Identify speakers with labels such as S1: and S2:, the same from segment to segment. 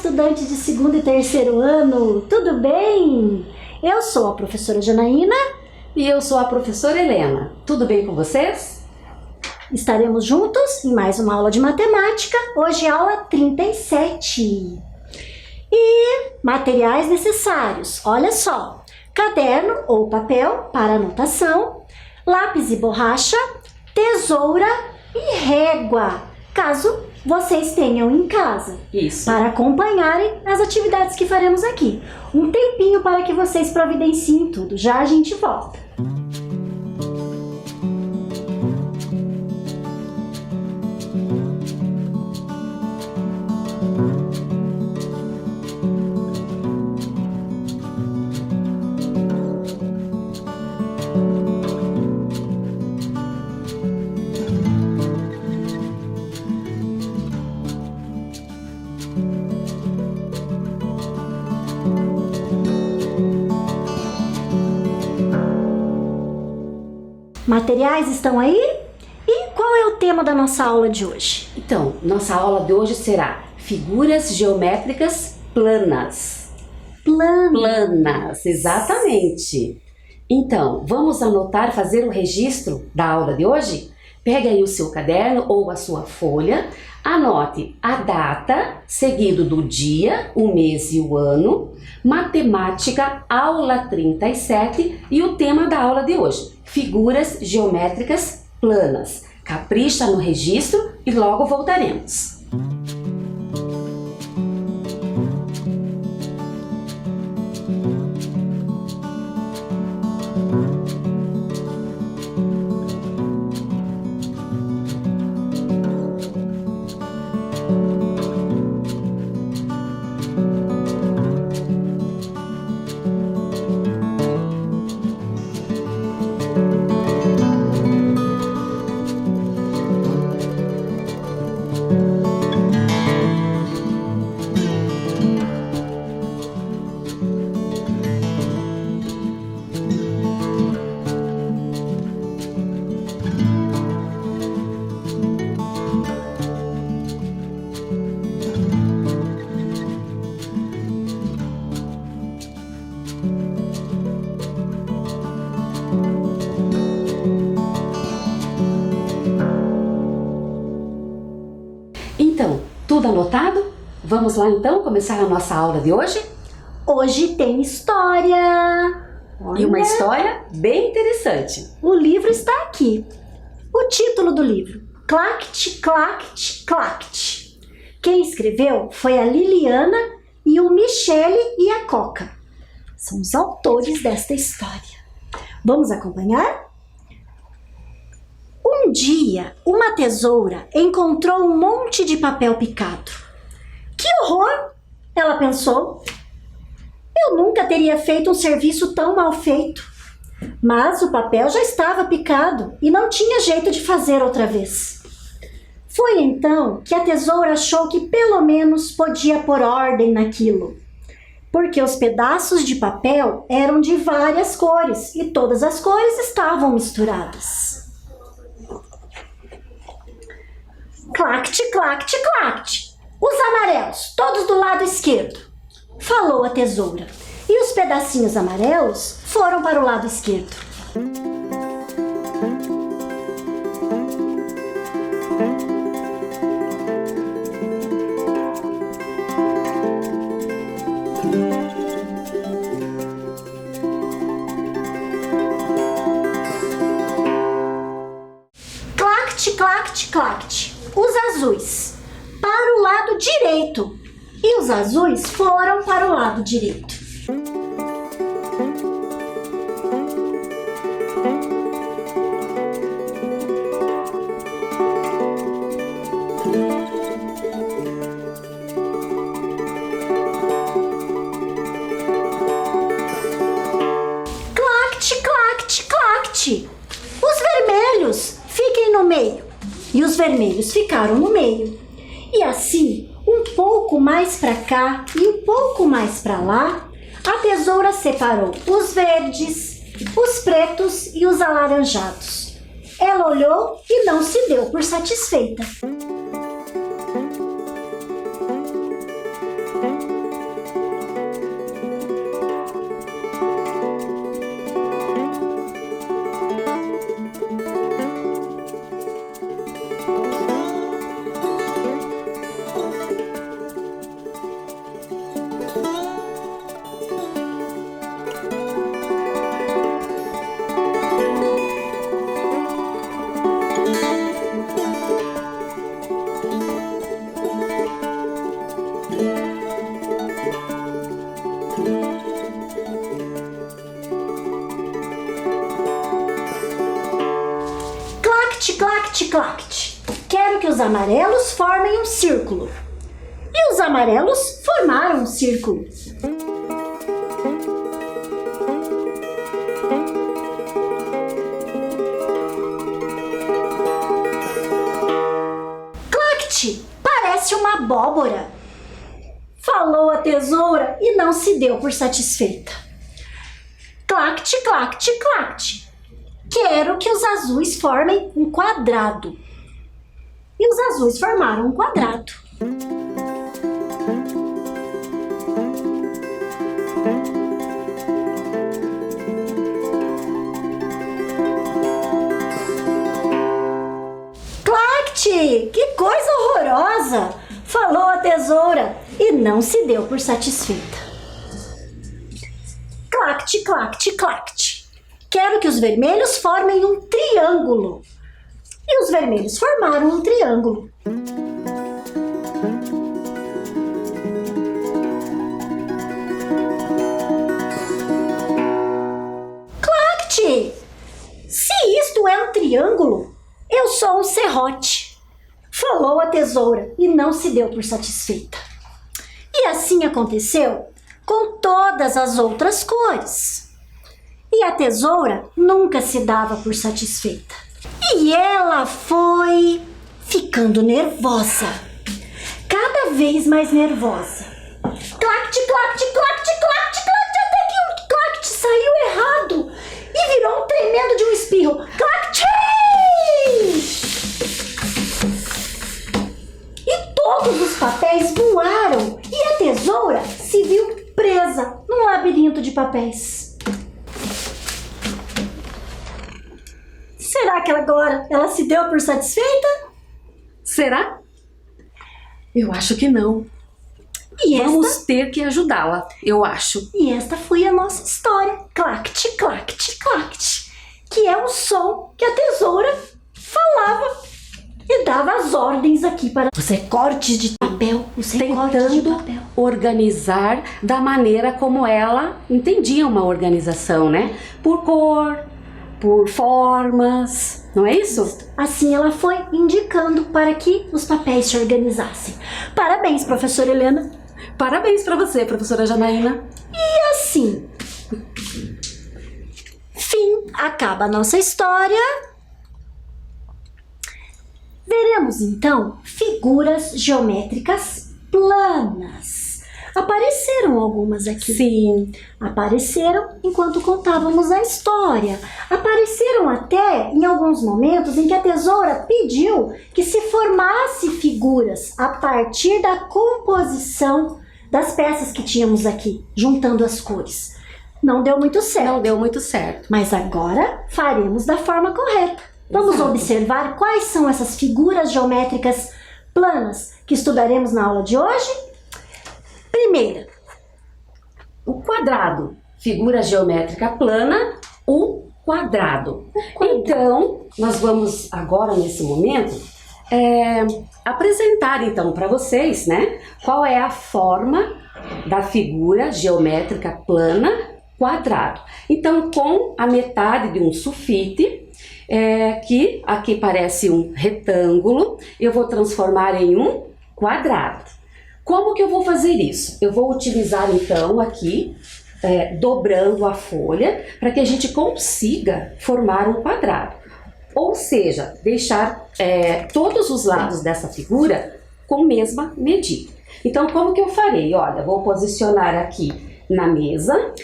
S1: estudantes de segundo e terceiro ano, tudo bem? Eu sou a professora Janaína.
S2: E eu sou a professora Helena. Tudo bem com vocês?
S1: Estaremos juntos em mais uma aula de matemática, hoje é aula 37. E materiais necessários, olha só, caderno ou papel para anotação, lápis e borracha, tesoura e régua, caso vocês tenham em casa.
S2: Isso.
S1: Para acompanharem as atividades que faremos aqui. Um tempinho para que vocês providenciem tudo, já a gente volta. Materiais estão aí? E qual é o tema da nossa aula de hoje?
S2: Então, nossa aula de hoje será figuras geométricas planas. Planas, exatamente. Então, vamos anotar, fazer o registro da aula de hoje? Pegue aí o seu caderno ou a sua folha, anote a data, seguido do dia, o mês e o ano, matemática, aula 37 e o tema da aula de hoje, figuras geométricas planas. Capricha no registro e logo voltaremos. Então, tudo anotado? Vamos lá então começar a nossa aula de hoje?
S1: Hoje tem história.
S2: E uma história bem interessante.
S1: O livro está aqui. O título do livro: Clact, Clact, Clact. Quem escreveu foi a Liliana e o Michele e a Coca. São os autores desta história. Vamos acompanhar? Um dia, uma tesoura encontrou um monte de papel picado. Que horror! Ela pensou. Eu nunca teria feito um serviço tão mal feito. Mas o papel já estava picado e não tinha jeito de fazer outra vez. Foi então que a tesoura achou que pelo menos podia pôr ordem naquilo. Porque os pedaços de papel eram de várias cores e todas as cores estavam misturadas. Clact, clact, clact. Os amarelos, todos do lado esquerdo, falou a tesoura. E os pedacinhos amarelos foram para o lado esquerdo. Clact, clact, clact. Os azuis para o lado direito e os azuis foram para o lado direito. Clact, clact, clact. Os vermelhos fiquem no meio. E os vermelhos ficaram no meio. E assim, um pouco mais para cá e um pouco mais para lá, a tesoura separou os verdes, os pretos e os alaranjados. Ela olhou e não se deu por satisfeita. Clact, clact. Quero que os amarelos formem um círculo. E os amarelos formaram um círculo. Clact, parece uma abóbora. Falou a tesoura e não se deu por satisfeita. Clact, clact, clact. Quero que os azuis formem um quadrado. E os azuis formaram um quadrado. Clact, que coisa horrorosa! Falou a tesoura e não se deu por satisfeita. Clact, clact, clact. Quero que os vermelhos formem um triângulo. E os vermelhos formaram um triângulo. Clact! Se isto é um triângulo, eu sou um serrote. Falou a tesoura e não se deu por satisfeita. E assim aconteceu com todas as outras cores. E a tesoura nunca se dava por satisfeita. E ela foi ficando nervosa, cada vez mais nervosa. Clact, clact, clact, clact, clact, até que o clact saiu errado e virou um tremendo de um espirro. Clact! E todos os papéis voaram e a tesoura se viu presa num labirinto de papéis. Será que agora ela se deu por satisfeita?
S2: Será? Eu acho que não.
S1: E
S2: Vamos ter que ajudá-la, eu acho.
S1: E esta foi a nossa história. Clact, clact, clact. Que é o som que a tesoura falava e dava as ordens aqui para os recortes de papel. Os recortes de papel.
S2: Tentando organizar da maneira como ela entendia uma organização, né? Por cor, por formas, não é isso?
S1: Assim ela foi indicando para que os papéis se organizassem. Parabéns, professora Helena.
S2: Parabéns para você, professora Janaína.
S1: E assim, fim, acaba a nossa história. Veremos então figuras geométricas planas. Apareceram algumas aqui.
S2: Sim.
S1: Apareceram enquanto contávamos a história. Apareceram até em alguns momentos em que a tesoura pediu que se formasse figuras a partir da composição das peças que tínhamos aqui, juntando as cores. Não deu muito certo.
S2: Não deu muito certo.
S1: Mas agora faremos da forma correta. Vamos
S2: Exato.
S1: observar quais são essas figuras geométricas planas que estudaremos na aula de hoje. Primeira,
S2: o quadrado. Figura geométrica plana, o quadrado. Então, nós vamos agora, nesse momento, apresentar então para vocês, né, qual é a forma da figura geométrica plana quadrado. Então, com a metade de um sulfite, que aqui parece um retângulo, eu vou transformar em um quadrado. Como que eu vou fazer isso? Eu vou utilizar então aqui, dobrando a folha, para que a gente consiga formar um quadrado. Ou seja, deixar todos os lados dessa figura com a mesma medida. Então, como que eu farei? Olha, vou posicionar aqui na mesa.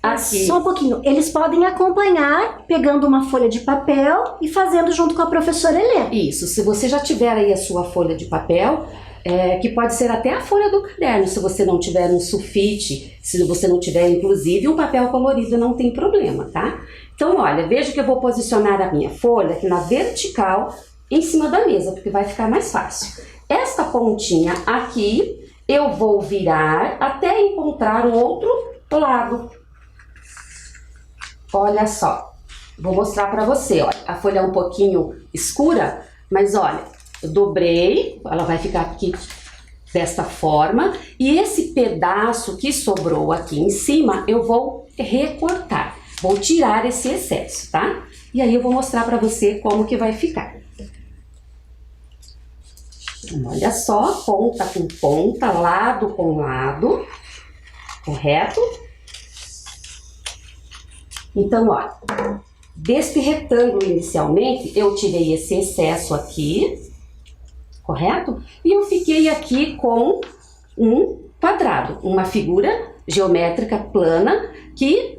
S2: Aqui.
S1: Só um pouquinho. Eles podem acompanhar pegando uma folha de papel e fazendo junto com a professora Helena.
S2: Isso. Se você já tiver aí a sua folha de papel, que pode ser até a folha do caderno, se você não tiver um sulfite, se você não tiver inclusive um papel colorido, não tem problema, tá? Então, olha, veja que eu vou posicionar a minha folha aqui na vertical em cima da mesa, porque vai ficar mais fácil. Esta pontinha aqui, eu vou virar até encontrar o outro lado. Olha só, vou mostrar para você, olha, a folha é um pouquinho escura, mas olha, eu dobrei, ela vai ficar aqui desta forma, e esse pedaço que sobrou aqui em cima, eu vou recortar, vou tirar esse excesso, tá? E aí eu vou mostrar para você como que vai ficar. Olha só, ponta com ponta, lado com lado, correto? Então, ó, desse retângulo inicialmente, eu tirei esse excesso aqui, correto? E eu fiquei aqui com um quadrado, uma figura geométrica plana que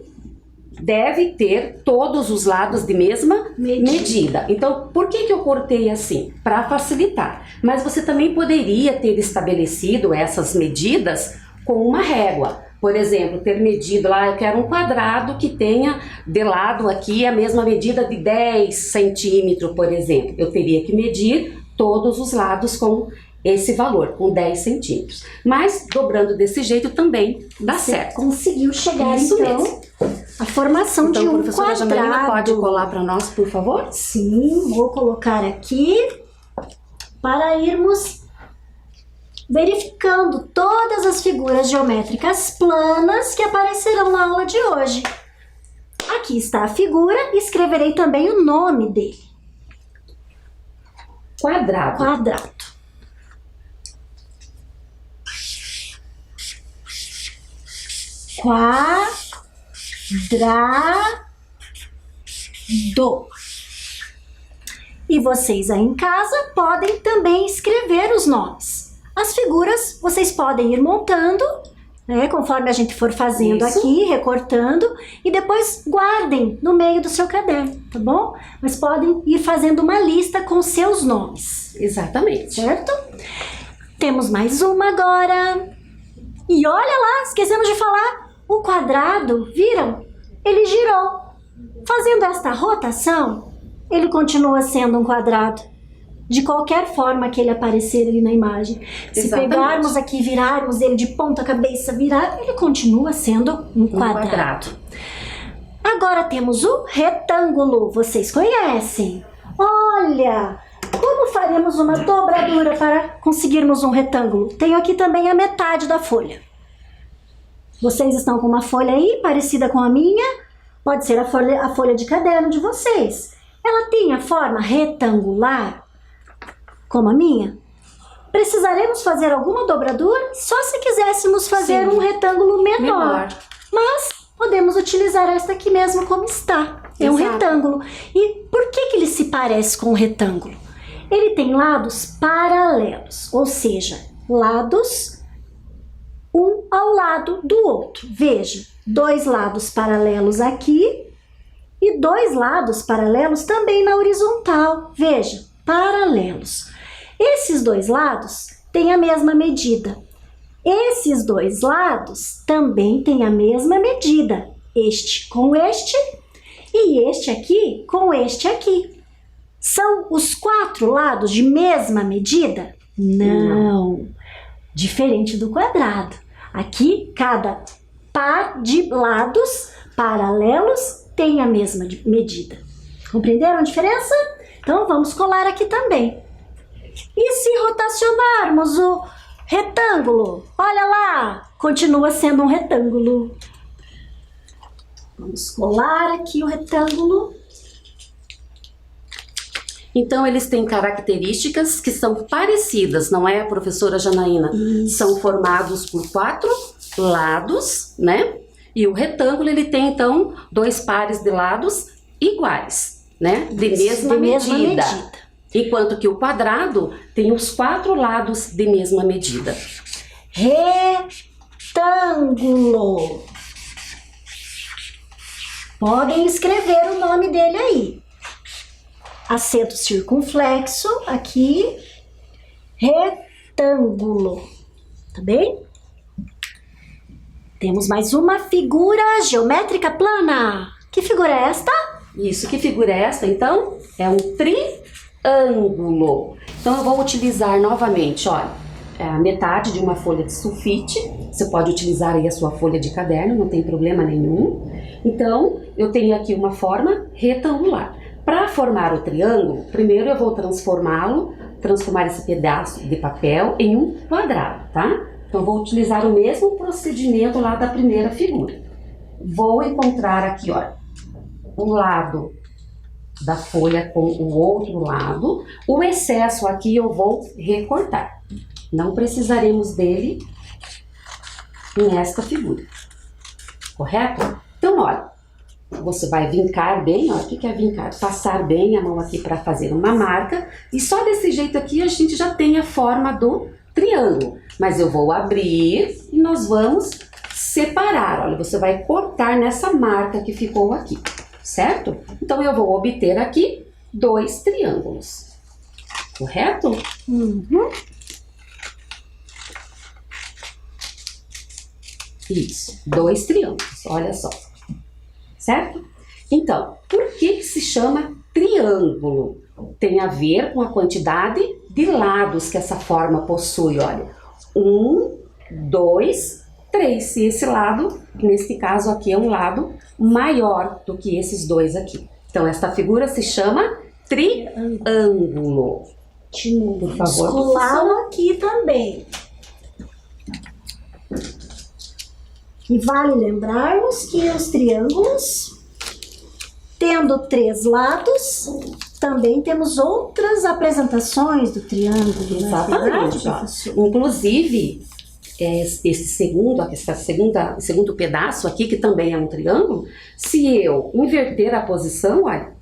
S2: deve ter todos os lados de mesma medida. Então, por que eu cortei assim? Para facilitar. Mas você também poderia ter estabelecido essas medidas com uma régua. Por exemplo, ter medido lá, eu quero um quadrado que tenha de lado aqui a mesma medida de 10 centímetros, por exemplo. Eu teria que medir todos os lados com esse valor, com 10 centímetros. Mas, dobrando desse jeito também dá certo.
S1: Conseguiu chegar,
S2: Isso
S1: então,
S2: mesmo.
S1: a formação de um
S2: professora
S1: quadrado.
S2: Janaína, pode colar para nós, por favor?
S1: Sim, vou colocar aqui para irmos verificando todas as figuras geométricas planas que aparecerão na aula de hoje. Aqui está a figura e escreverei também o nome dele.
S2: Quadrado.
S1: Quadrado. Quadrado. E vocês aí em casa podem também escrever os nomes. As figuras vocês podem ir montando, né, conforme a gente for fazendo aqui, recortando, e depois guardem no meio do seu caderno, tá bom? Mas podem ir fazendo uma lista com seus nomes.
S2: Exatamente.
S1: Certo? Temos mais uma agora. E olha lá, esquecemos de falar, o quadrado, viram? Ele girou. Fazendo esta rotação, ele continua sendo um quadrado. De qualquer forma que ele aparecer ali na imagem. Se pegarmos aqui, virarmos ele de ponta cabeça, virar, ele continua sendo um quadrado. Agora temos o retângulo. Vocês conhecem? Olha, como faremos uma dobradura para conseguirmos um retângulo? Tenho aqui também a metade da folha. Vocês estão com uma folha aí, parecida com a minha? Pode ser a folha de caderno de vocês. Ela tem a forma retangular, como a minha. Precisaremos fazer alguma dobradura só se quiséssemos fazer um retângulo menor. Mas podemos utilizar esta aqui mesmo como está. É um retângulo. E por que ele se parece com um retângulo? Ele tem lados paralelos, ou seja, lados um ao lado do outro. Veja, dois lados paralelos aqui e dois lados paralelos também na horizontal. Veja, paralelos. Esses dois lados têm a mesma medida. Esses dois lados também têm a mesma medida. Este com este e este aqui com este aqui. São os quatro lados de mesma medida? Não. Diferente do quadrado. Aqui, cada par de lados paralelos tem a mesma medida. Compreenderam a diferença? Então, vamos colar aqui também. E se rotacionarmos o retângulo? Olha lá, continua sendo um retângulo. Vamos colar aqui o retângulo.
S2: Então, eles têm características que são parecidas, não é, professora Janaína?
S1: Isso.
S2: São formados por quatro lados, né? E o retângulo, ele tem, então, dois pares de lados iguais, né? De mesma medida. Enquanto que o quadrado tem os quatro lados de mesma medida.
S1: Retângulo. Podem escrever o nome dele aí. Acento circunflexo aqui. Retângulo. Tá bem? Temos mais uma figura geométrica plana. Que figura é esta?
S2: Isso, que figura é esta, então? É um triângulo. Então, eu vou utilizar novamente, olha, a metade de uma folha de sulfite. Você pode utilizar aí a sua folha de caderno, não tem problema nenhum. Então, eu tenho aqui uma forma retangular. Para formar o triângulo, primeiro eu vou transformar esse pedaço de papel em um quadrado, tá? Então, vou utilizar o mesmo procedimento lá da primeira figura. Vou encontrar aqui, olha, um lado da folha com o outro lado. O excesso aqui eu vou recortar. Não precisaremos dele nesta figura, correto? Então, olha, você vai vincar bem, olha, o que é vincar? Passar bem a mão aqui para fazer uma marca, e só desse jeito aqui a gente já tem a forma do triângulo. Mas eu vou abrir e nós vamos separar, olha, você vai cortar nessa marca que ficou aqui, certo? Então eu vou obter aqui 2 triângulos, correto?
S1: Uhum.
S2: Isso, 2 triângulos, olha só, certo? Então, por que se chama triângulo? Tem a ver com a quantidade de lados que essa forma possui, olha. 1, 2, 3. Se esse lado, neste caso aqui, é um lado maior do que esses 2 aqui. Então, esta figura se chama triângulo.
S1: Por favor. Colá-lo aqui também. E vale lembrarmos que os triângulos, tendo 3 lados, também temos outras apresentações do triângulo.
S2: Exatamente. Inclusive, segundo pedaço aqui, que também é um triângulo, se eu inverter a posição, olha,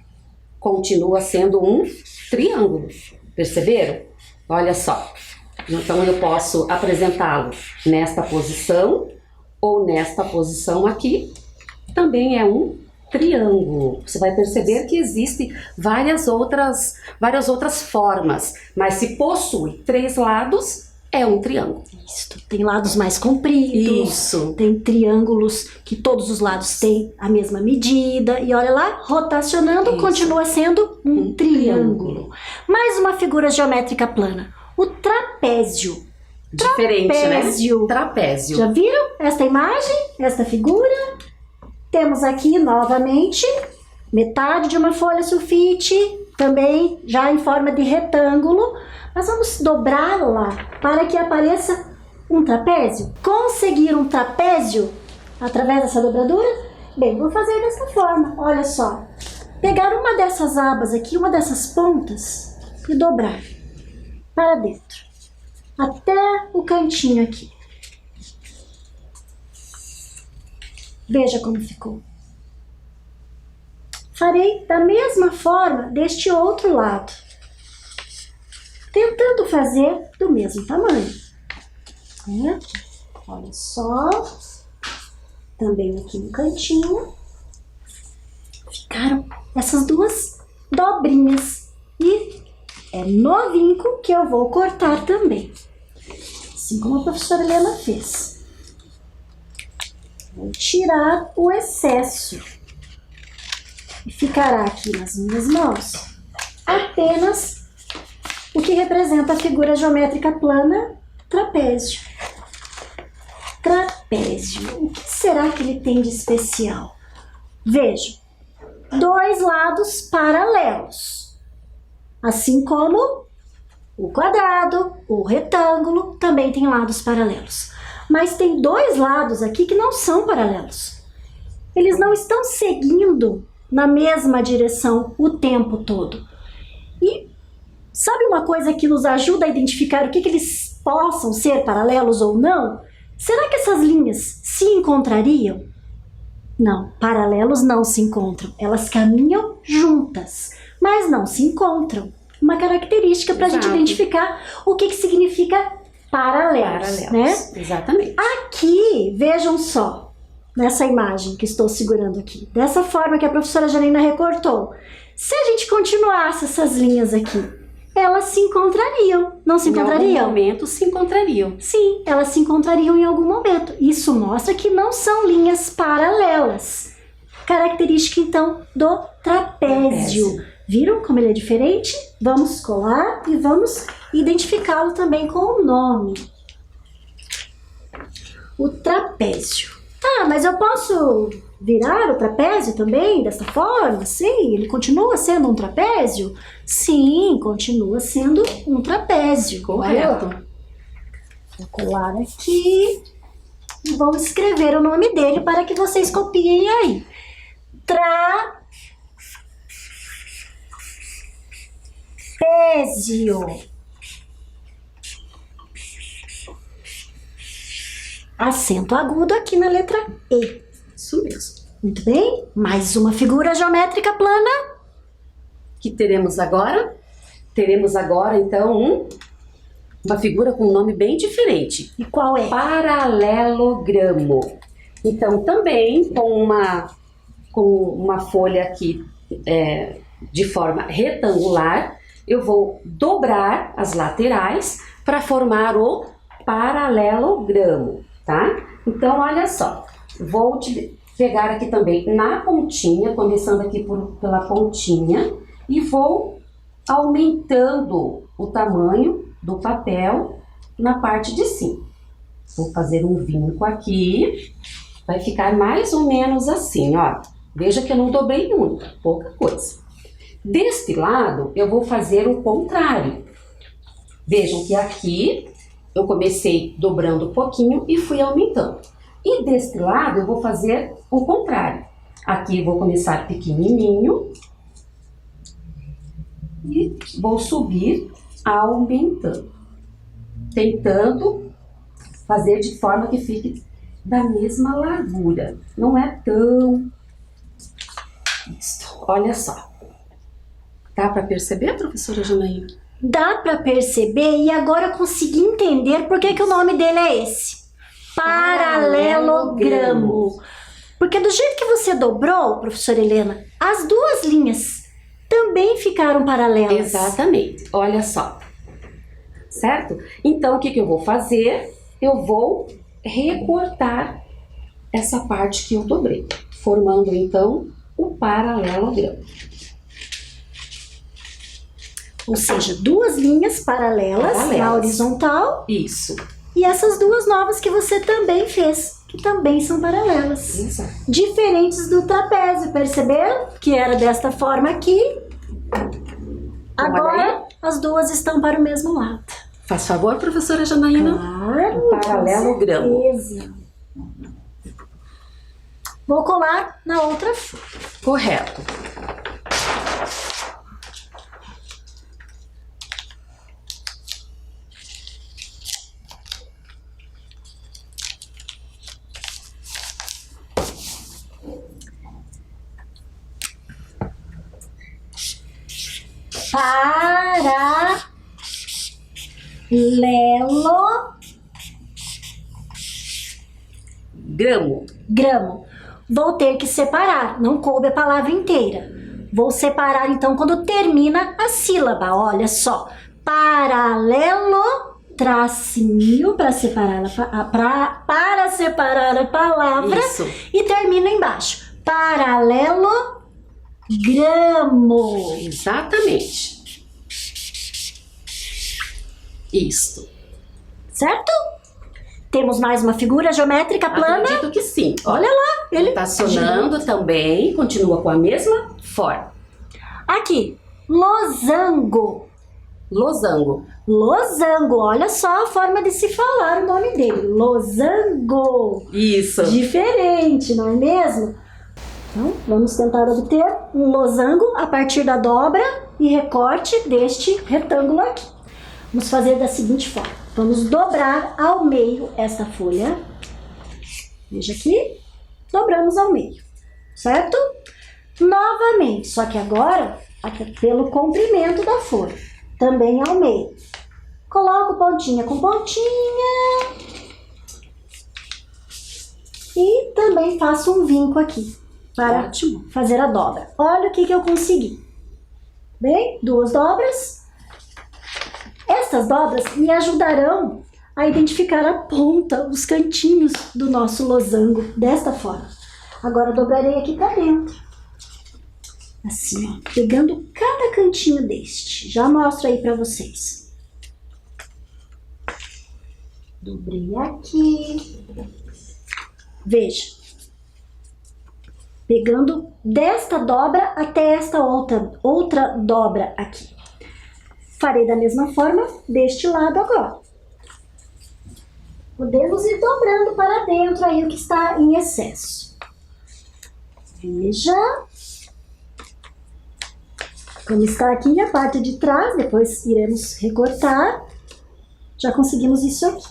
S2: continua sendo um triângulo. Perceberam? Olha só. Então, eu posso apresentá-lo nesta posição ou nesta posição aqui. Também é um triângulo. Você vai perceber que existem várias outras formas, mas se possui 3 lados, é um triângulo.
S1: Isso, tem lados mais compridos.
S2: Isso.
S1: Tem triângulos que todos os lados têm a mesma medida. E olha lá, rotacionando, isso, continua sendo um triângulo. Mais uma figura geométrica plana. O trapézio.
S2: Diferente,
S1: trapézio,
S2: né? Trapézio.
S1: Já viram esta imagem? Esta figura? Temos aqui novamente metade de uma folha sulfite, também já em forma de retângulo. Nós vamos dobrá-la para que apareça um trapézio. Conseguir um trapézio através dessa dobradura? Bem, vou fazer dessa forma, olha só. Pegar uma dessas abas aqui, uma dessas pontas e dobrar para dentro, até o cantinho aqui. Veja como ficou. Farei da mesma forma deste outro lado, tentando fazer do mesmo tamanho. Olha só, também aqui no cantinho, ficaram essas 2 dobrinhas. E é no vinco que eu vou cortar também, assim como a professora Helena fez. Vou tirar o excesso e ficará aqui nas minhas mãos apenas o que representa a figura geométrica plana trapézio. Trapézio, o que será que ele tem de especial? Vejam, 2 lados paralelos, assim como o quadrado, o retângulo também tem lados paralelos. Mas tem 2 lados aqui que não são paralelos. Eles não estão seguindo na mesma direção o tempo todo. E sabe uma coisa que nos ajuda a identificar o que eles possam ser paralelos ou não? Será que essas linhas se encontrariam? Não, paralelos não se encontram. Elas caminham juntas, mas não se encontram. Uma característica para a gente identificar o que significa paralelos, né?
S2: Exatamente.
S1: Aqui, vejam só, nessa imagem que estou segurando aqui, dessa forma que a professora Janaína recortou. Se a gente continuasse essas linhas aqui, elas se encontrariam, não se encontrariam?
S2: Em algum momento se encontrariam.
S1: Sim, elas se encontrariam em algum momento. Isso mostra que não são linhas paralelas. Característica, então, do trapézio. Viram como ele é diferente? Vamos colar e vamos identificá-lo também com o nome. O trapézio. Ah, mas eu posso virar o trapézio também dessa forma? Sim, ele continua sendo um trapézio? Sim, continua sendo um trapézio.
S2: Correto.
S1: Vou colar aqui e vou escrever o nome dele para que vocês copiem aí. Trapézio. Acento agudo aqui na letra E.
S2: Isso mesmo.
S1: Muito bem. Mais uma figura geométrica plana.
S2: O que teremos agora? Teremos agora, então, uma figura com um nome bem diferente.
S1: E qual é?
S2: Paralelogramo. Então, também com uma folha aqui de forma retangular, eu vou dobrar as laterais para formar o paralelogramo, tá? Então, olha só, vou pegar aqui também na pontinha, começando aqui pela pontinha, e vou aumentando o tamanho do papel na parte de cima. Vou fazer um vinco aqui, vai ficar mais ou menos assim, ó. Veja que eu não dobrei muito, pouca coisa. Deste lado, eu vou fazer o contrário. Vejam que aqui eu comecei dobrando um pouquinho e fui aumentando. E deste lado, eu vou fazer o contrário. Aqui eu vou começar pequenininho e vou subir aumentando. Tentando fazer de forma que fique da mesma largura. Não é tão... Isso. Olha só. Dá para perceber, professora Janaína?
S1: Dá para perceber e agora eu consegui entender por que o nome dele é esse. Paralelogramo. Porque do jeito que você dobrou, professora Helena, as duas linhas também ficaram paralelas.
S2: Exatamente. Olha só. Certo? Então, o que eu vou fazer? Eu vou recortar essa parte que eu dobrei, formando, então, o paralelogramo.
S1: Ou seja, duas linhas paralelas na horizontal.
S2: Isso.
S1: E essas duas novas que você também fez, que também são paralelas.
S2: Exato.
S1: Diferentes do trapézio, perceberam? Que era desta forma aqui. Agora, as duas estão para o mesmo lado.
S2: Faz favor, professora Janaína.
S1: Claro,
S2: paralelogramo.
S1: com certeza. Vou colar na outra folha.
S2: Correto.
S1: Paralelogramo. Vou ter que separar, não coube a palavra inteira. Vou separar então quando termina a sílaba, olha só. Paralelo, tracinho para separar para separar a palavra.
S2: Isso.
S1: E termina embaixo. Paralelogramo.
S2: Exatamente. Isso.
S1: Certo? Temos mais uma figura geométrica plana?
S2: Acredito que sim.
S1: Olha lá, ele
S2: está sonando também, continua com a mesma forma.
S1: Aqui, losango.
S2: Losango.
S1: Losango, olha só a forma de se falar o nome dele. Losango.
S2: Isso.
S1: Diferente, não é mesmo? Então, vamos tentar obter um losango a partir da dobra e recorte deste retângulo aqui. Vamos fazer da seguinte forma. Vamos dobrar ao meio esta folha. Veja aqui. Dobramos ao meio. Certo? Novamente. Só que agora, aqui, pelo comprimento da folha. Também ao meio. Coloco pontinha com pontinha. E também faço um vinco aqui. Para fazer a dobra. Olha o que eu consegui. Bem, duas dobras. Essas dobras me ajudarão a identificar a ponta, os cantinhos do nosso losango, desta forma. Agora eu dobrarei aqui para dentro. Assim, ó, pegando cada cantinho deste. Já mostro aí para vocês. Dobrei aqui. Veja. Pegando desta dobra até esta outra dobra aqui. Farei da mesma forma deste lado agora. Podemos ir dobrando para dentro aí o que está em excesso. Veja. Como está aqui a parte de trás, depois iremos recortar. Já conseguimos isso aqui.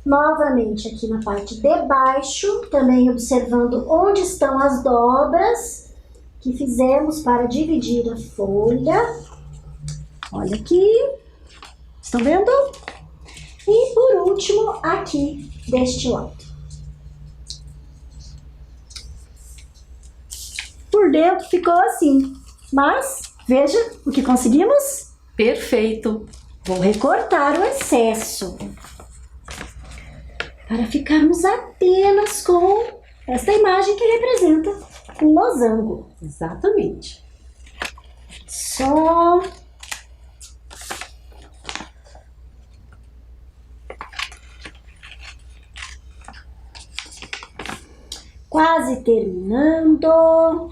S1: Novamente aqui na parte de baixo, também observando onde estão as dobras que fizemos para dividir a folha. Olha aqui, estão vendo? E por último, aqui deste lado. Por dentro ficou assim, mas veja o que conseguimos.
S2: Perfeito.
S1: Vou recortar o excesso para ficarmos apenas com esta imagem que representa um losango.
S2: Exatamente.
S1: Só quase terminando.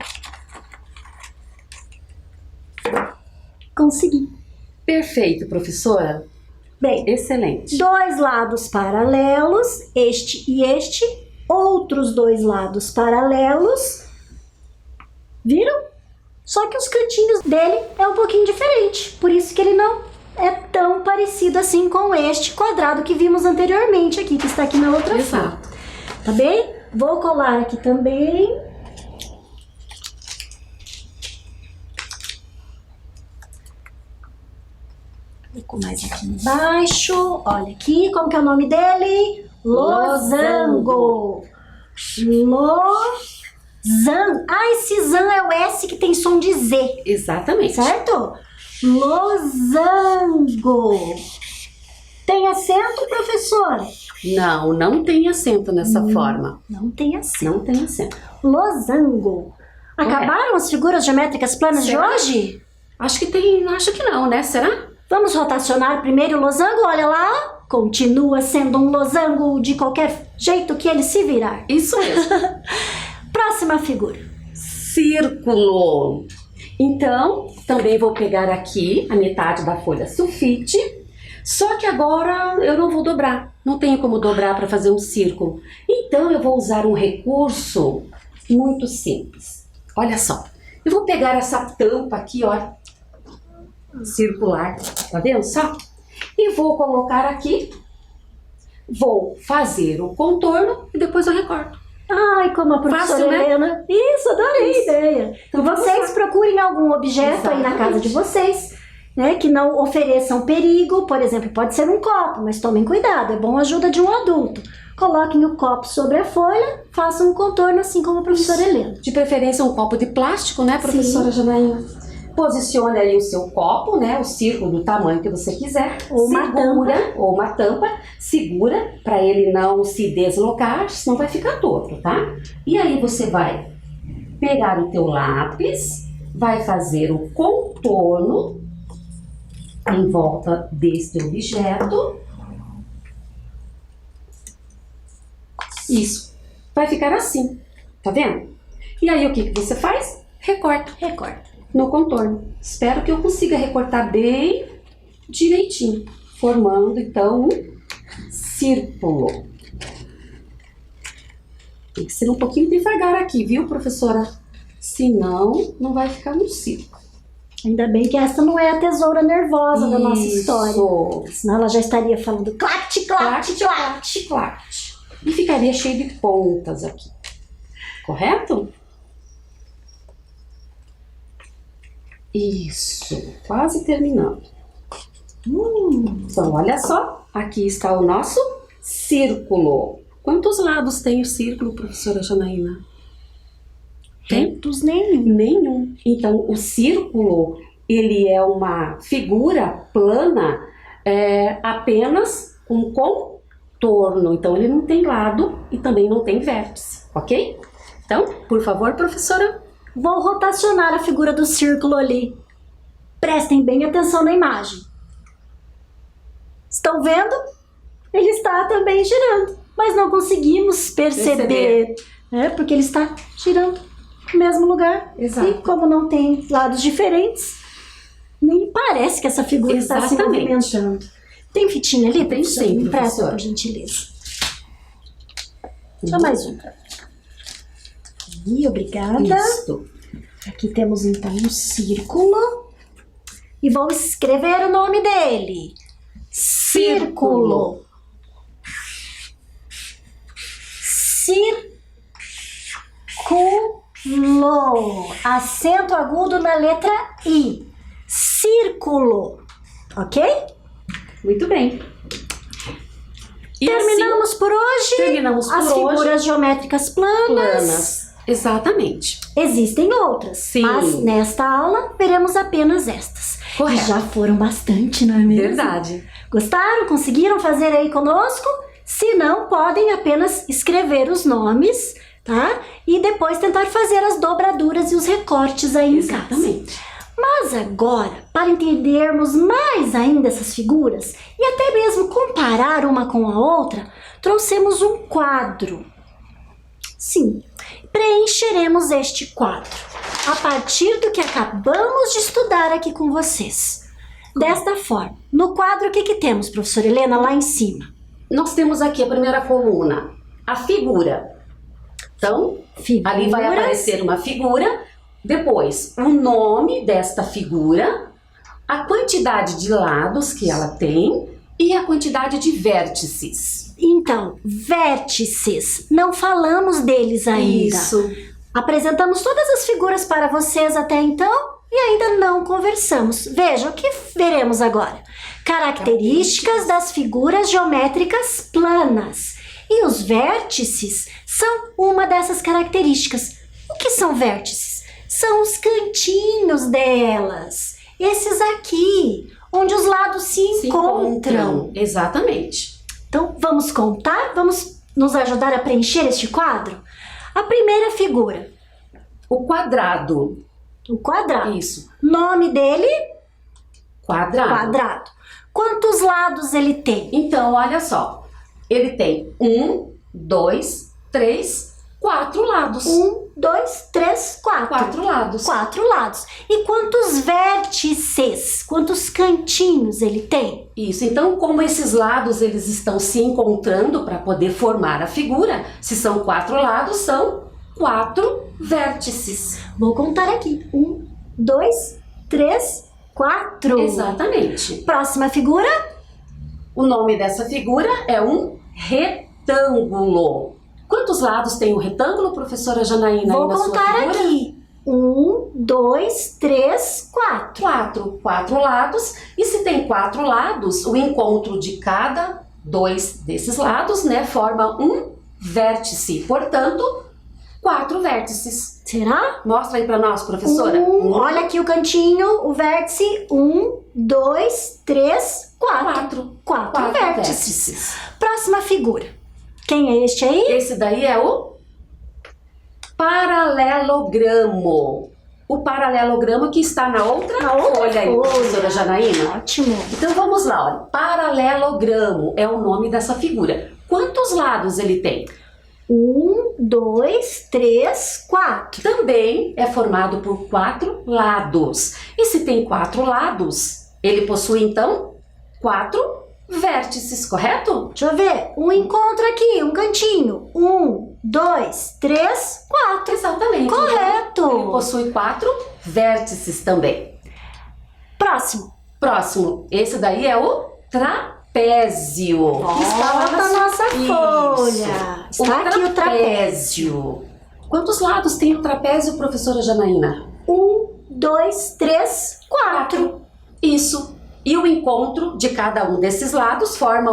S1: Consegui.
S2: Perfeito, professora.
S1: Bem,
S2: Excelente.
S1: 2 lados paralelos, este e este, outros 2 lados paralelos. Viram? Só que os cantinhos dele é um pouquinho diferente, por isso que ele não é tão parecido assim com este quadrado que vimos anteriormente aqui, que está aqui na outra foto.
S2: Exato.
S1: Tá bem? Vou colar aqui também. Coloco mais aqui embaixo. Olha aqui, como que é o nome dele? Losango. Ah, esse zan é o S que tem som de Z,
S2: Exatamente.
S1: certo? Losango. Tem acento, professora?
S2: Não, não tem acento nessa forma.
S1: Não tem acento.
S2: Não tem acento.
S1: Losango. Acabaram as figuras geométricas planas
S2: Será?
S1: de hoje?
S2: Acho que não, né? Será?
S1: Vamos rotacionar primeiro o losango, olha lá. Continua sendo um losango de qualquer jeito que ele se virar.
S2: Isso mesmo.
S1: Próxima figura.
S2: Círculo. Então, também vou pegar aqui a metade da folha sulfite, só que agora eu não vou dobrar. Não tenho como dobrar para fazer um círculo. Então, eu vou usar um recurso muito simples. Olha só. Eu vou pegar essa tampa aqui, ó, circular, tá vendo só? E vou colocar aqui, vou fazer o contorno e depois eu recorto.
S1: Ai, como a professora
S2: Fácil, né?
S1: Helena. Isso, adorei a ideia.
S2: Então,
S1: E
S2: vamos
S1: vocês
S2: lá.
S1: procurem algum objeto aí na casa de vocês, né, que não ofereçam perigo. Por exemplo, pode ser um copo, mas tomem cuidado, é bom a ajuda de um adulto. Coloquem o copo sobre a folha, façam um contorno assim como a professora Helena.
S2: De preferência um copo de plástico, né, professora Janaína? Posicione aí o seu copo, né, o círculo do tamanho que você quiser.
S1: Ou uma
S2: segura, ou uma tampa, segura para ele não se deslocar, senão vai ficar torto, tá? E aí você vai pegar o teu lápis, vai fazer o contorno em volta deste objeto. Isso. Vai ficar assim, tá vendo? E aí o que que você faz? Recorta.
S1: Recorta.
S2: No contorno. Espero que eu consiga recortar bem direitinho, formando então um círculo. Tem que ser um pouquinho devagar aqui, viu, professora? Senão, não vai ficar no círculo.
S1: Ainda bem que essa não é a tesoura nervosa da nossa história. Senão ela já estaria falando clact, clact, clact.
S2: Clact. E ficaria cheio de pontas aqui. Correto? Isso, quase terminando. Então, olha só, aqui está o nosso círculo. Quantos lados tem o círculo, professora Janaína?
S1: Tantos nenhum.
S2: Nenhum. Então, o círculo, ele é uma figura plana apenas com contorno. Então, ele não tem lado e também não tem vértice, ok? Então, por favor, professora.
S1: Vou rotacionar a figura do círculo ali. Prestem bem atenção na imagem. Estão vendo? Ele está também girando, mas não conseguimos perceber, né? Porque ele está girando no mesmo lugar.
S2: Exato.
S1: E como não tem lados diferentes, nem parece que essa figura está se
S2: Exatamente.
S1: movimentando. Tem fitinha ali?
S2: Tem sim,
S1: Me empresta,
S2: professora.
S1: por gentileza. Só mais um. E obrigada.
S2: Isso.
S1: Aqui temos então um círculo. E vou escrever o nome dele. Círculo. Círculo. Acento agudo na letra I. Círculo. Ok?
S2: Muito bem. E
S1: Terminamos por hoje.
S2: Terminamos por
S1: as
S2: hoje.
S1: figuras geométricas planas.
S2: Planas. Exatamente.
S1: Existem outras,
S2: Sim.
S1: mas nesta aula veremos apenas estas.
S2: Correto.
S1: E já foram bastante, não é mesmo?
S2: Verdade.
S1: Gostaram? Conseguiram fazer aí conosco? Se não, podem apenas escrever os nomes, tá? E depois tentar fazer as dobraduras e os recortes aí em casa.
S2: Exatamente.
S1: Mas agora, para entendermos mais ainda essas figuras e até mesmo comparar uma com a outra, trouxemos um quadro. Sim, preencheremos este quadro a partir do que acabamos de estudar aqui com vocês. Desta forma, no quadro o que temos, professora Helena, lá em cima?
S2: Nós temos aqui a primeira coluna, a figura. Então, ali vai aparecer uma figura, depois o nome desta figura, a quantidade de lados que ela tem e a quantidade de vértices.
S1: Então, vértices, não falamos deles ainda.
S2: Isso.
S1: Apresentamos todas as figuras para vocês até então e ainda não conversamos. Veja, o que veremos agora? Características das figuras geométricas planas. E os vértices são uma dessas características. O que são vértices? São os cantinhos delas. Esses aqui, onde os lados se encontram.
S2: Exatamente.
S1: Então, vamos contar? Vamos nos ajudar a preencher este quadro? A primeira figura.
S2: O quadrado.
S1: O quadrado.
S2: Isso.
S1: Nome dele?
S2: Quadrado.
S1: Quadrado. Quantos lados ele tem?
S2: Então, olha só. Ele tem 1, 2, 3, 4 lados.
S1: 1, 2, 3, 4.
S2: 4 lados.
S1: 4 lados. E quantos vértices? Quantos cantinhos ele tem?
S2: Isso. Então, como esses lados eles estão se encontrando para poder formar a figura, se são 4 lados, são 4 vértices.
S1: Vou contar aqui. 1, 2, 3, 4.
S2: Exatamente.
S1: Próxima figura.
S2: O nome dessa figura é um retângulo. Quantos lados tem o retângulo, professora Janaína?
S1: Vou contar aqui. 1, 2, 3, 4.
S2: 4 lados. E se tem 4 lados, o encontro de cada 2 desses lados, né, forma um vértice. Portanto, 4 vértices.
S1: Será?
S2: Mostra aí para nós, professora.
S1: Olha aqui o cantinho, o vértice. 1, 2, 3, 4. 4 vértices. Próxima figura. Quem é este aí?
S2: Esse daí é o paralelogramo. O paralelogramo que está na outra folha aí, professora Janaína.
S1: Ótimo.
S2: Então vamos lá, olha. Paralelogramo é o nome dessa figura. Quantos lados ele tem?
S1: 1, 2, 3, 4.
S2: Também é formado por 4 lados. E se tem 4 lados, ele possui então 4 vértices, correto?
S1: Deixa eu ver. Um encontro aqui, um cantinho. 1, 2, 3, 4.
S2: Exatamente.
S1: Correto.
S2: Então, ele possui 4 vértices também.
S1: Próximo.
S2: Próximo. Esse daí é o trapézio. Que está lá
S1: na nossa folha. Está aqui o trapézio.
S2: Quantos lados tem o trapézio, professora Janaína?
S1: 1, 2, 3, 4.
S2: Isso. E o encontro de cada um desses lados forma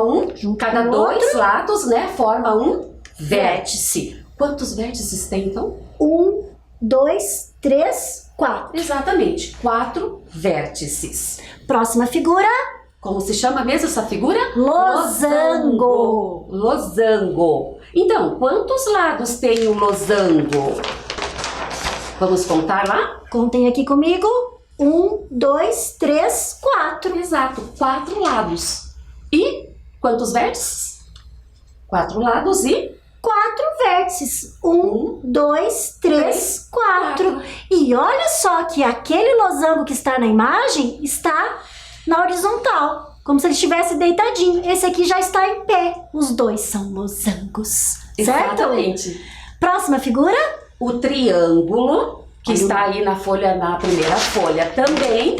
S2: cada 2 lados, né, forma um vértice. Quantos vértices tem, então?
S1: 1, 2, 3, 4.
S2: Exatamente, 4 vértices.
S1: Próxima figura.
S2: Como se chama mesmo essa figura?
S1: Losango.
S2: Losango. Então, quantos lados tem o losango? Vamos contar lá?
S1: Contem aqui comigo. 1, 2, 3, 4.
S2: Exato, 4 lados. E quantos vértices? 4 lados e
S1: 4 vértices. 1, 2, 3, 4. E olha só que aquele losango que está na imagem está na horizontal, como se ele estivesse deitadinho. Esse aqui já está em pé. Os dois são losangos. Certo?
S2: Exatamente.
S1: Próxima figura.
S2: O triângulo que está aí na folha, na primeira folha também.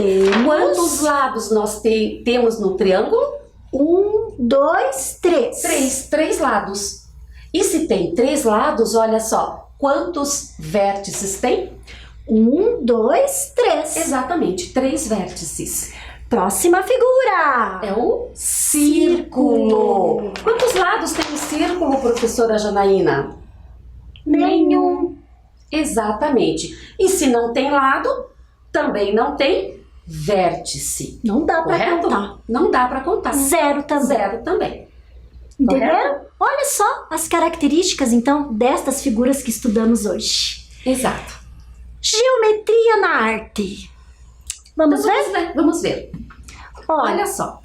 S2: Quantos lados nós temos no triângulo?
S1: 1, 2, 3.
S2: Três lados. E se tem 3 lados, olha só, quantos vértices tem?
S1: 1, 2, 3.
S2: Exatamente, 3 vértices.
S1: Próxima figura.
S2: É o círculo. Quantos lados tem o círculo, professora Janaína?
S1: Nenhum.
S2: Exatamente. E se não tem lado, também não tem vértice.
S1: Não dá para
S2: Correto?
S1: contar.
S2: Não dá para contar.
S1: 0 também.
S2: 0 também.
S1: Entenderam?
S2: Correto?
S1: Olha só as características, então, destas figuras que estudamos hoje.
S2: Exato.
S1: Geometria na arte. Vamos ver?
S2: Vamos ver.
S1: Olha,
S2: Olha só.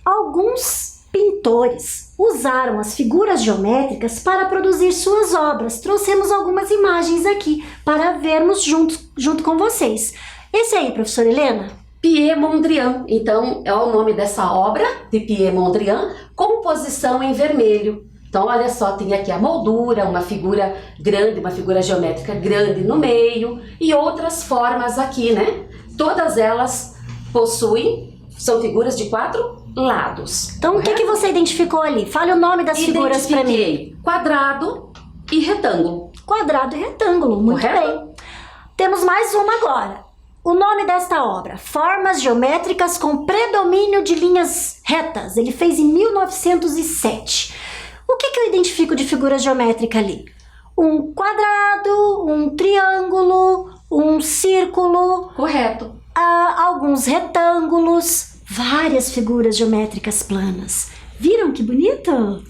S1: alguns pintores usaram as figuras geométricas para produzir suas obras. Trouxemos algumas imagens aqui para vermos junto com vocês. Esse aí, professora Helena?
S2: Pierre Mondrian. Então, é o nome dessa obra de Pierre Mondrian, composição em vermelho. Então, olha só, tem aqui a moldura, uma figura grande, uma figura geométrica grande no meio e outras formas aqui, né? Todas elas são figuras de 4 lados.
S1: Então, o que você identificou ali? Fale o nome das figuras para mim.
S2: Identifiquei quadrado e retângulo.
S1: Quadrado e retângulo, muito
S2: Correto?
S1: bem. Temos mais uma agora. O nome desta obra, Formas Geométricas com Predomínio de Linhas Retas. Ele fez em 1907. O que eu identifico de figura geométrica ali? Um quadrado, um triângulo, um círculo,
S2: Correto.
S1: alguns retângulos, várias figuras geométricas planas. Viram que bonito?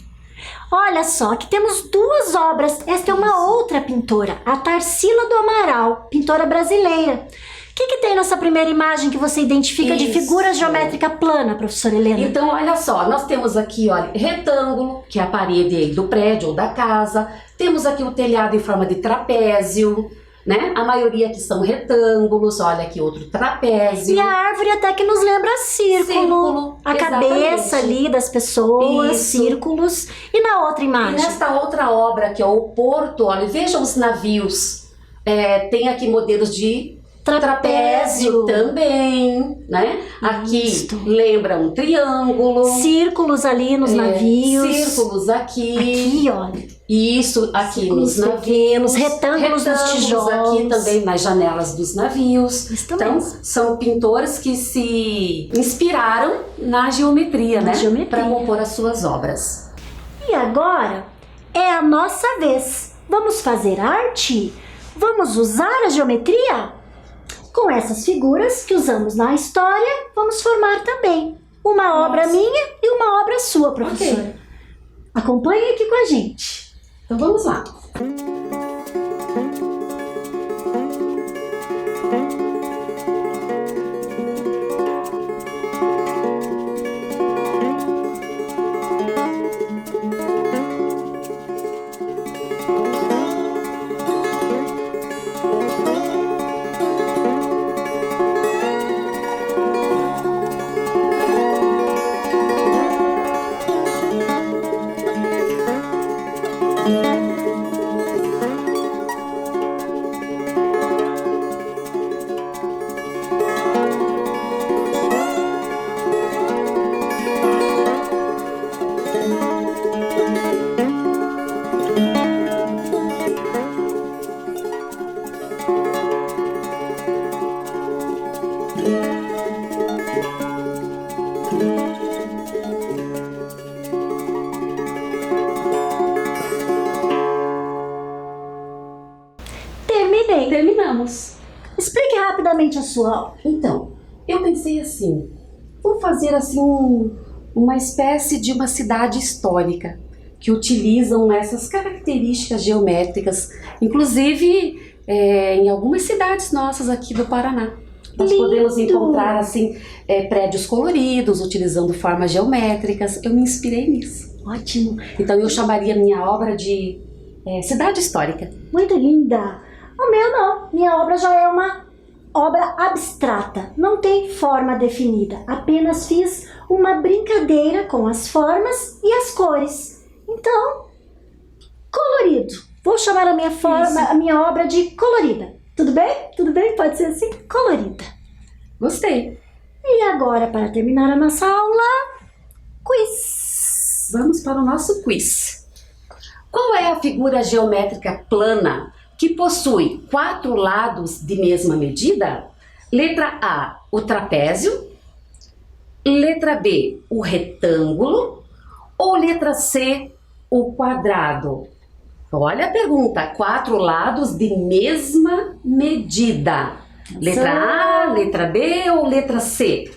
S1: Olha só, aqui temos 2 obras. Esta é uma outra pintora, a Tarsila do Amaral, pintora brasileira. O que tem nessa primeira imagem que você identifica de figura geométrica plana, professora Helena?
S2: Então, olha só, nós temos aqui, olha, retângulo, que é a parede aí do prédio ou da casa. Temos aqui o telhado em forma de trapézio, né? A maioria aqui são retângulos, olha aqui outro trapézio.
S1: E a árvore até que nos lembra círculo. A cabeça ali das pessoas,
S2: Isso.
S1: círculos. E na outra
S2: E
S1: imagem?
S2: nesta outra obra, que é o Porto, olha, vejam os navios. Tem aqui modelos de trapézio também, né? Aqui
S1: Isto.
S2: lembra um triângulo.
S1: Círculos ali nos navios.
S2: Círculos aqui.
S1: Aqui, olha.
S2: Isso, aqui
S1: Círculos
S2: nos
S1: pequenos,
S2: navios.
S1: retângulos nos tijolos.
S2: Aqui também nas janelas dos navios.
S1: Isso
S2: Então,
S1: também.
S2: são pintores que se inspiraram na geometria, né?
S1: geometria.
S2: Para compor as suas obras.
S1: E agora é a nossa vez. Vamos fazer arte? Vamos usar a geometria? Com essas figuras que usamos na história, vamos formar também uma obra minha e uma obra sua, professora.
S2: Ok.
S1: Acompanhe aqui com a gente.
S2: Então vamos lá. Terminamos.
S1: Explique rapidamente a sua obra.
S2: Então, eu pensei assim, vou fazer assim uma espécie de uma cidade histórica que utilizam essas características geométricas, inclusive em algumas cidades nossas aqui do Paraná. Nós
S1: Lindo.
S2: podemos encontrar assim prédios coloridos, utilizando formas geométricas. Eu me inspirei nisso.
S1: Ótimo.
S2: Então eu chamaria minha obra de cidade histórica.
S1: Muito linda. O meu não. Minha obra já é uma obra abstrata. Não tem forma definida. Apenas fiz uma brincadeira com as formas e as cores. Então, colorido. Vou chamar a minha obra de colorida. Tudo bem? Tudo bem? Pode ser assim? Colorida.
S2: Gostei.
S1: E agora, para terminar a nossa aula, quiz.
S2: Vamos para o nosso quiz. Qual é a figura geométrica plana que possui 4 lados de mesma medida? Letra A, o trapézio. Letra B, o retângulo. Ou letra C, o quadrado? Olha a pergunta, 4 lados de mesma medida. Letra A, letra B ou letra C?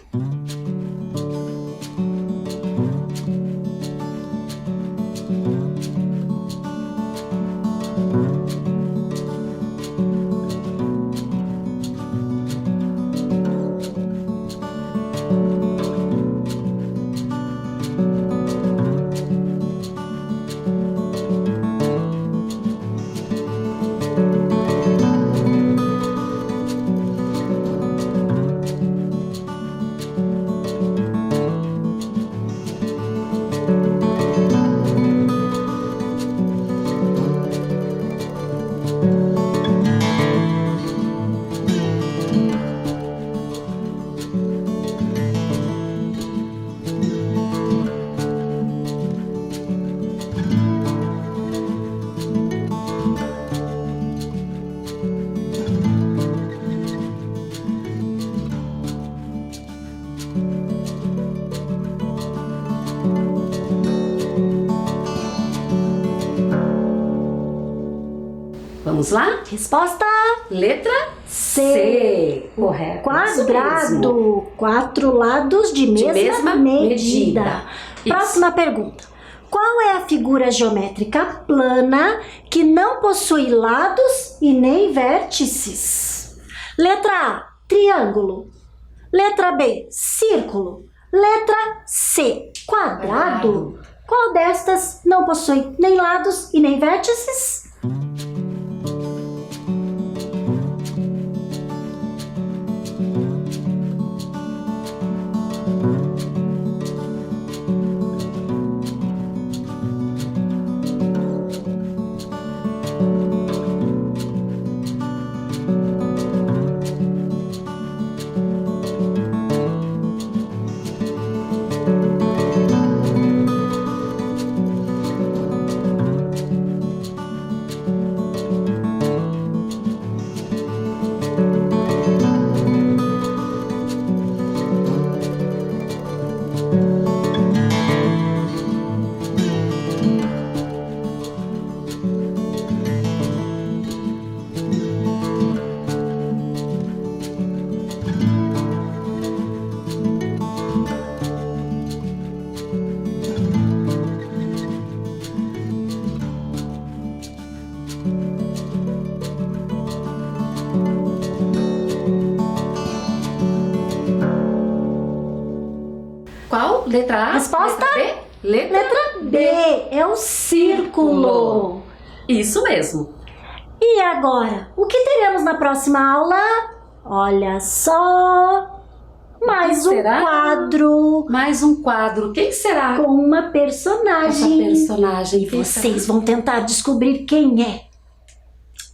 S2: Vamos lá?
S1: Resposta
S2: Letra
S1: C.
S2: Correto. Isso mesmo.
S1: Quadrado. 4 lados de mesma medida. Próxima pergunta. Qual é a figura geométrica plana que não possui lados e nem vértices? Letra A, triângulo. Letra B, círculo. Letra C, quadrado. Qual destas não possui nem lados e nem vértices?
S2: Qual? Letra A?
S1: Resposta?
S2: Letra B?
S1: Letra B, é o círculo.
S2: Isso mesmo.
S1: E agora, o que teremos na próxima aula? Olha só, mais um
S2: será?
S1: quadro
S2: Mais um quadro. Quem será
S1: com uma
S2: essa
S1: personagem.
S2: personagem?
S1: E vocês vão tentar descobrir quem é.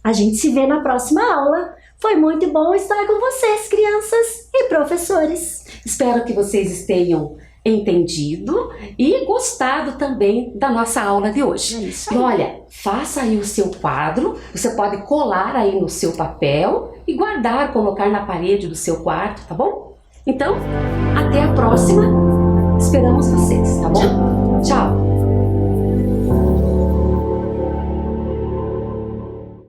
S1: A gente se vê na próxima aula. Foi muito bom estar com vocês, crianças e professores.
S2: Espero que vocês tenham entendido e gostado também da nossa aula de hoje.
S1: É isso
S2: E
S1: aí.
S2: olha, faça aí o seu quadro, você pode colar aí no seu papel e guardar, colocar na parede do seu quarto, tá bom? Então, até a próxima, esperamos vocês, tá bom? Tchau!